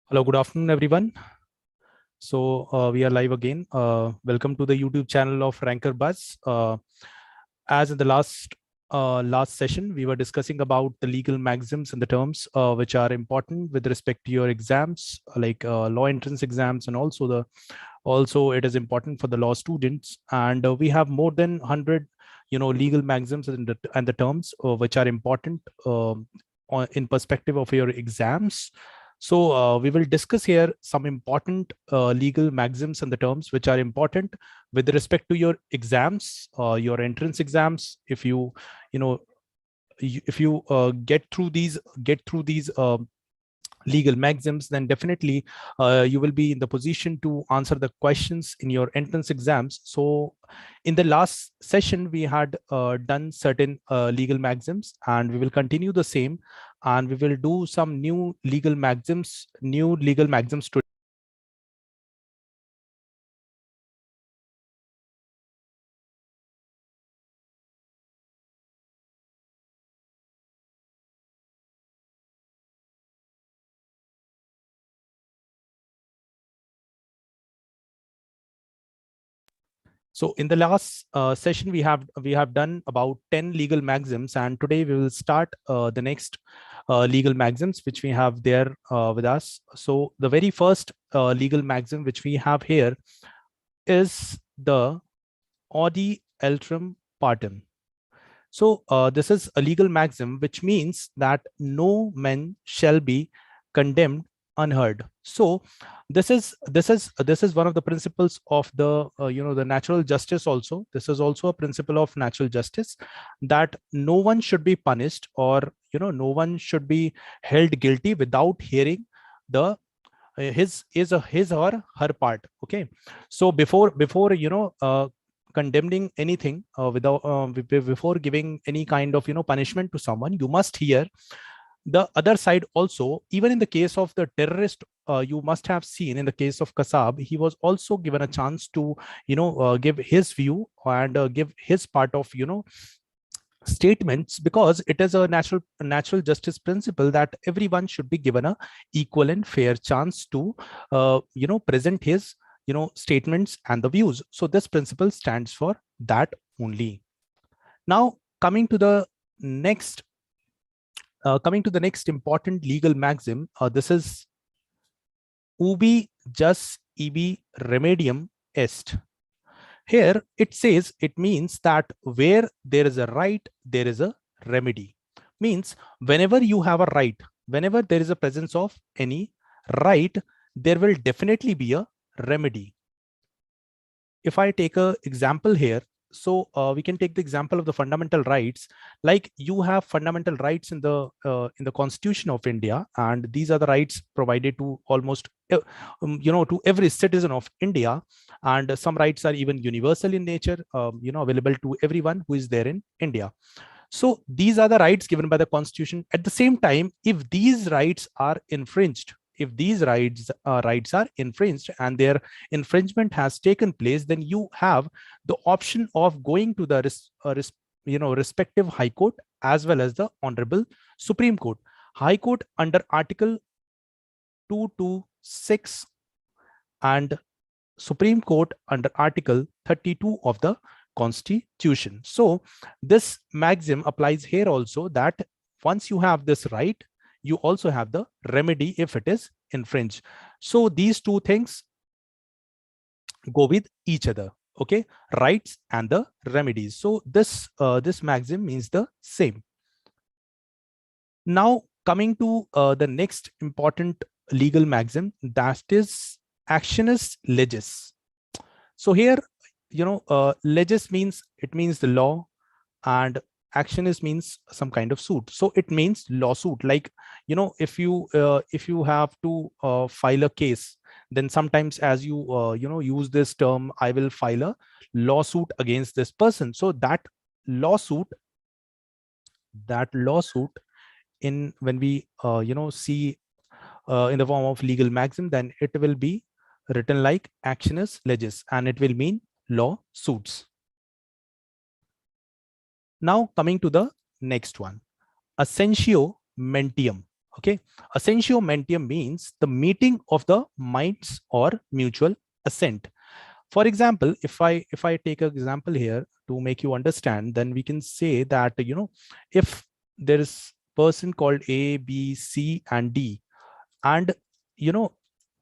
Hello, good afternoon, everyone. So we are live again. Welcome to the YouTube channel of Ranker Buzz. As in the last session, we were discussing about the legal maxims and the terms which are important with respect to your exams, like law entrance exams, and also it is important for the law students. And we have more than 100, legal maxims and the terms which are important in perspective of your exams. So we will discuss here some important legal maxims and the terms which are important with respect to your exams, your entrance exams. If you get through these legal maxims, then definitely you will be in the position to answer the questions in your entrance exams. So in the last session, we had done certain legal maxims, and we will continue the same, and we will do some new legal maxims today. So in the last session, we have done about 10 legal maxims, and today we will start the next legal maxims which we have there with us. So the very first legal maxim which we have here is the Audi Altrum partem. So this is a legal maxim which means that no man shall be condemned unheard. So this is one of the principles of the the natural justice. Also, this is also a principle of natural justice, that no one should be punished, or no one should be held guilty without hearing the his or her part. Okay, so before condemning anything, before giving any kind of punishment to someone, you must hear the other side also. Even in the case of the terrorist, you must have seen in the case of Kasab, he was also given a chance to give his view and give his part of statements, because it is a natural justice principle that everyone should be given a equal and fair chance to present his statements and the views. So this principle stands for that only. Now next coming to the next important legal maxim, this is ubi jus ibi remedium est. Here it says, it means that where there is a right, there is a remedy. Means whenever you have a right, whenever there is a presence of any right, there will definitely be a remedy. If I take an example here, so we can take the example of the fundamental rights. Like, you have fundamental rights in the Constitution of India, and these are the rights provided to almost to every citizen of India, and some rights are even universal in nature, available to everyone who is there in India. So these are the rights given by the Constitution. At the same time, if these rights are infringed, if these rights are infringed and their infringement has taken place, then you have the option of going to the respective High Court as well as the Honorable Supreme Court. High Court under Article 226 and Supreme Court under Article 32 of the Constitution. So this maxim applies here also, that once you have this right, you also have the remedy if it is infringed. So these two things go with each other. Okay, rights and the remedies. So this maxim means the same. Now coming to the next important legal maxim, that is actionis legis. So here, legis means the law, and actionis means some kind of suit. So it means lawsuit. Like, if you have to file a case, then sometimes, as you use this term, I will file a lawsuit against this person. So that lawsuit in when we see in the form of legal maxim, then it will be written like actionis legis, and it will mean lawsuits. Now coming to the next one, essentio mentium. Okay, assentium means the meeting of the minds or mutual assent. For example, if I take an example here to make you understand, then we can say that, if there is person called A, B, C, and D, and you know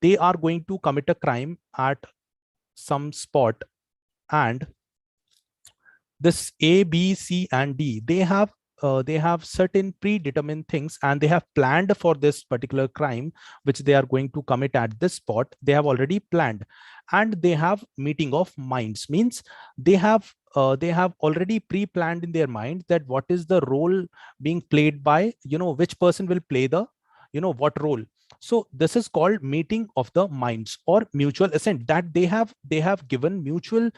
they are going to commit a crime at some spot, and this A, B, C, and D, they have certain predetermined things, and they have planned for this particular crime which they are going to commit at this spot. They have already planned, and they have meeting of minds, means they have already pre-planned in their mind that what is the role being played by, which person will play the, what role. So this is called meeting of the minds or mutual assent, that they have given mutual,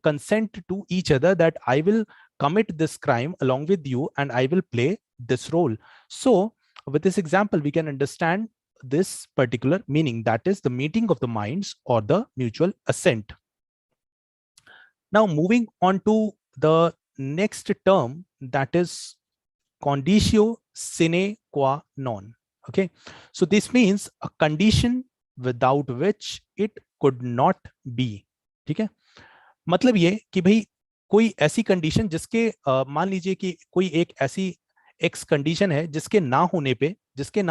consent to each other, that I will commit this crime along with you and I will play this role. So with this example we can understand this particular meaning, that is the meeting of the minds or the mutual assent. Now moving on to the next term, that is conditio sine qua non. Okay, so this means a condition without which it could not be. ठीक है, मतलब ये कि भाई कोई ऐसी condition जिसके मान लीजिए कि कोई एक ऐसी एक्स कंडीशन है जिसके ना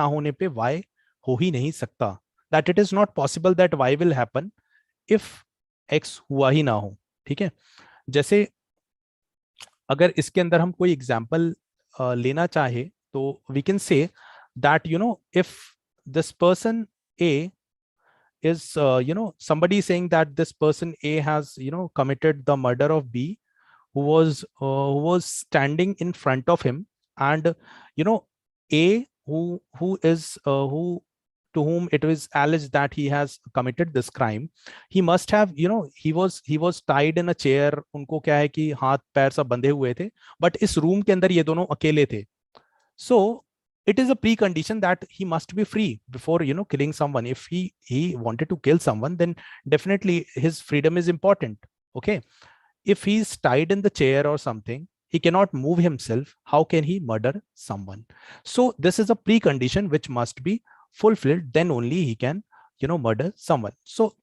होने पे वाई हो ही नहीं सकता, that it is not possible that Y will happen if X हुआ ही ना हो. ठीक है, जैसे अगर इसके अंदर हम कोई एग्जाम्पल लेना चाहे तो we can say that if this person a is somebody saying that this person A has committed the murder of B, who was standing in front of him, and A, who is who to whom it was alleged that he has committed this crime, he must have he was tied in a chair. उनको क्या है कि हाथ पैर सब बंधे हुए थे, but इस रूम के अंदर ये दोनों अकेले थे. So it is a precondition that he must be free before killing someone. If he wanted to kill someone, then definitely his freedom is important. Okay, if he's tied in the chair or something, he cannot move himself, how can he murder someone? So this is a precondition which must be fulfilled, then only he can murder someone. So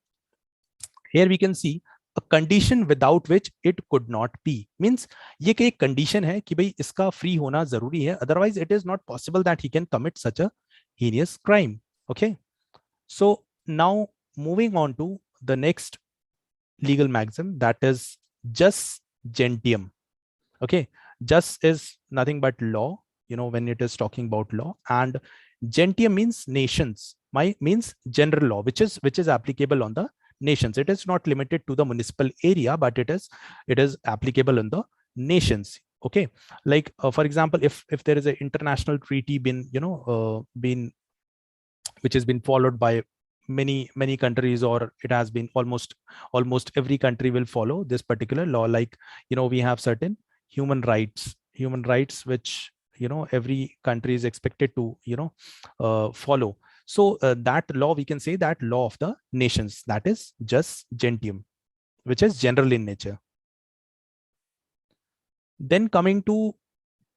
here we can see a condition without which it could not be, means ये एक condition है कि भाई इसका free होना जरूरी है, otherwise it is not possible that he can commit such a heinous crime. Okay, so now moving on to the next legal maxim, that is jus gentium. Okay, jus is nothing but law, when it is talking about law, and gentium means nations, means general law, which is applicable on the nations. It is not limited to the municipal area, but it is applicable in the nations. Okay, like for example, if there is an international treaty been which has been followed by many countries, or it has been almost every country will follow this particular law. Like we have certain human rights which every country is expected to follow. So that law, we can say that law of the nations, that is jus gentium, which is general in nature. Then coming to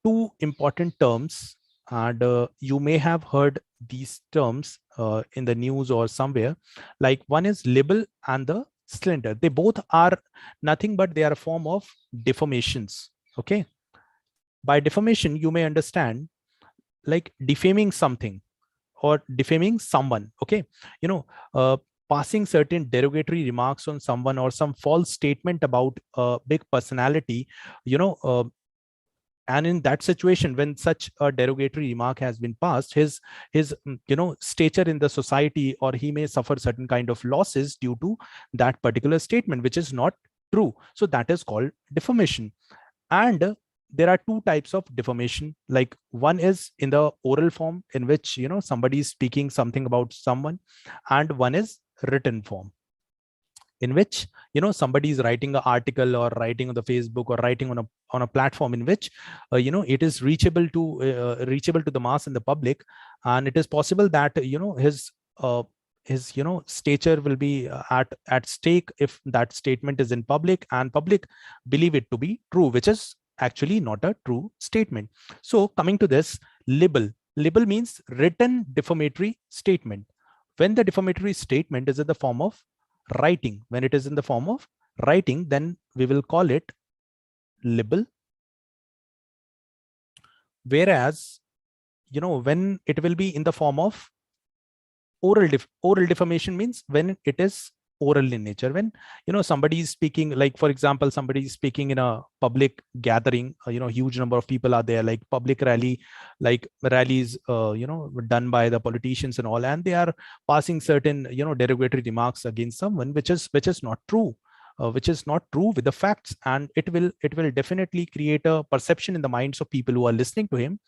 two important terms, and you may have heard these terms in the news or somewhere. Like one is libel and the slander. They both are nothing but they are a form of deformations. Okay, by defamation you may understand like defaming something or defaming someone. Okay, passing certain derogatory remarks on someone, or some false statement about a big personality, and in that situation, when such a derogatory remark has been passed, his stature in the society, or he may suffer certain kind of losses due to that particular statement, which is not true. So that is called defamation. And there are two types of defamation. Like one is in the oral form, in which somebody is speaking something about someone, and one is written form, in which somebody is writing an article, or writing on the Facebook, or writing on a platform in which it is reachable to the mass and the public, and it is possible that his stature will be at stake if that statement is in public, and public believe it to be true, which is actually not a true statement. So coming to this libel, Libel means written defamatory statement. When the defamatory statement is in the form of writing, when it is in the form of writing, then we will call it libel. Whereas, when it will be in the form of oral defamation means when it is oral in nature, when somebody is speaking, like for example somebody is speaking in a public gathering, huge number of people are there, like public rally, like rallies done by the politicians and all, and they are passing certain derogatory remarks against someone, which is not true, which is not true with the facts, and it will definitely create a perception in the minds of people who are listening to him,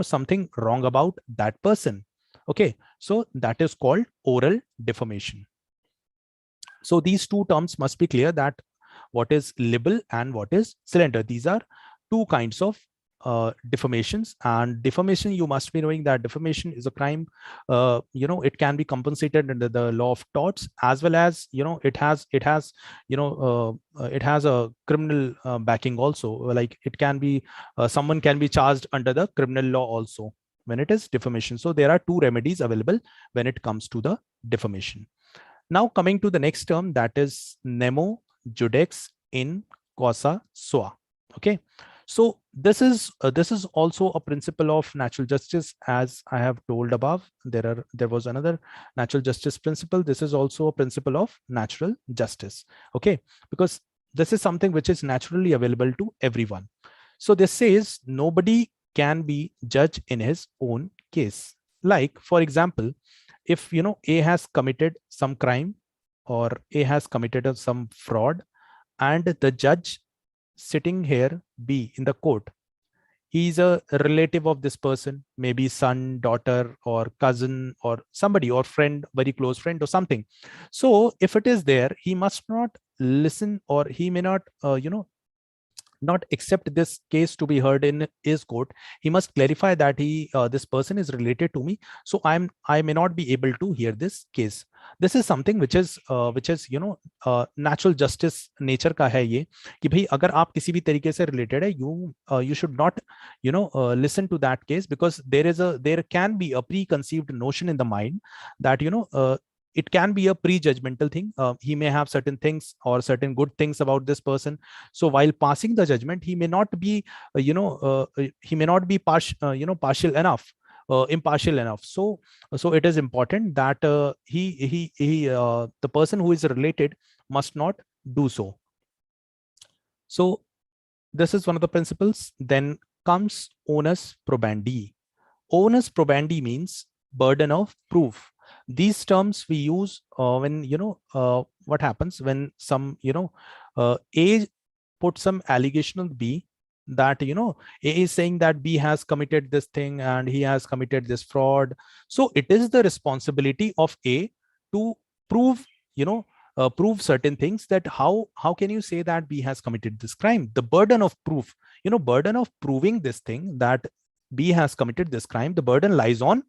something wrong about that person. Okay, so that is called oral defamation. So these two terms must be clear, that what is libel and what is slander. These are two kinds of defamations, and defamation, you must be knowing that defamation is a crime. It can be compensated under the law of torts, as well as it has a criminal backing also. Like it can be someone can be charged under the criminal law also when it is defamation. So there are two remedies available when it comes to the defamation. Now coming to the next term, that is nemo judex in causa sua. Okay, so this is also a principle of natural justice, as I have told above. There was another natural justice principle. This is also a principle of natural justice. Okay, because this is something which is naturally available to everyone. So this says nobody can be judge in his own case. Like for example, if A has committed some crime, or A has committed some fraud, and the judge sitting here, B, in the court, he is a relative of this person, maybe son, daughter, or cousin, or somebody, or friend, very close friend or something. So if it is there, he must not listen, or he may not not accept this case to be heard in his court. He must clarify that this person is related to me, so I may not be able to hear this case. This is something which is natural justice nature का है ये, कि भाई अगर आप किसी भी तरीके से related है, you should not listen to that case, because there can be a preconceived notion in the mind that it can be a prejudgmental thing. He may have certain things or certain good things about this person. So while passing the judgment, he may not be, partial enough, impartial enough. So it is important that the person who is related must not do so. So this is one of the principles. Then comes onus probandi. Onus probandi means burden of proof. These terms we use when what happens when some A put some allegation on B, that A is saying that B has committed this thing and he has committed this fraud. So it is the responsibility of A to prove prove certain things, that how can you say that B has committed this crime. The burden of proof, burden of proving this thing, that B has committed this crime, the burden lies on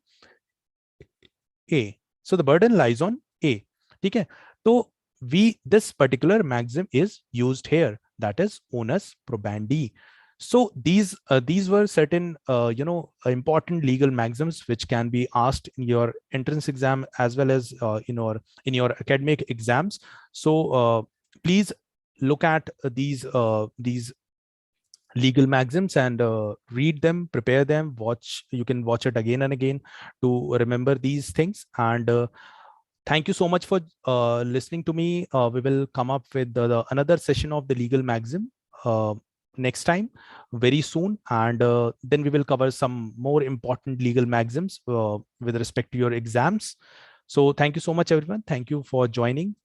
A. So the burden lies on A. Okay. So this particular maxim is used here, that is onus probandi. So these were certain important legal maxims which can be asked in your entrance exam as well as in your academic exams. So please look at these legal maxims and read them, prepare them, you can watch it again and again to remember these things. And thank you so much for listening to me. We will come up with another session of the legal maxim next time very soon, and then we will cover some more important legal maxims with respect to your exams. So thank you so much everyone. Thank you for joining.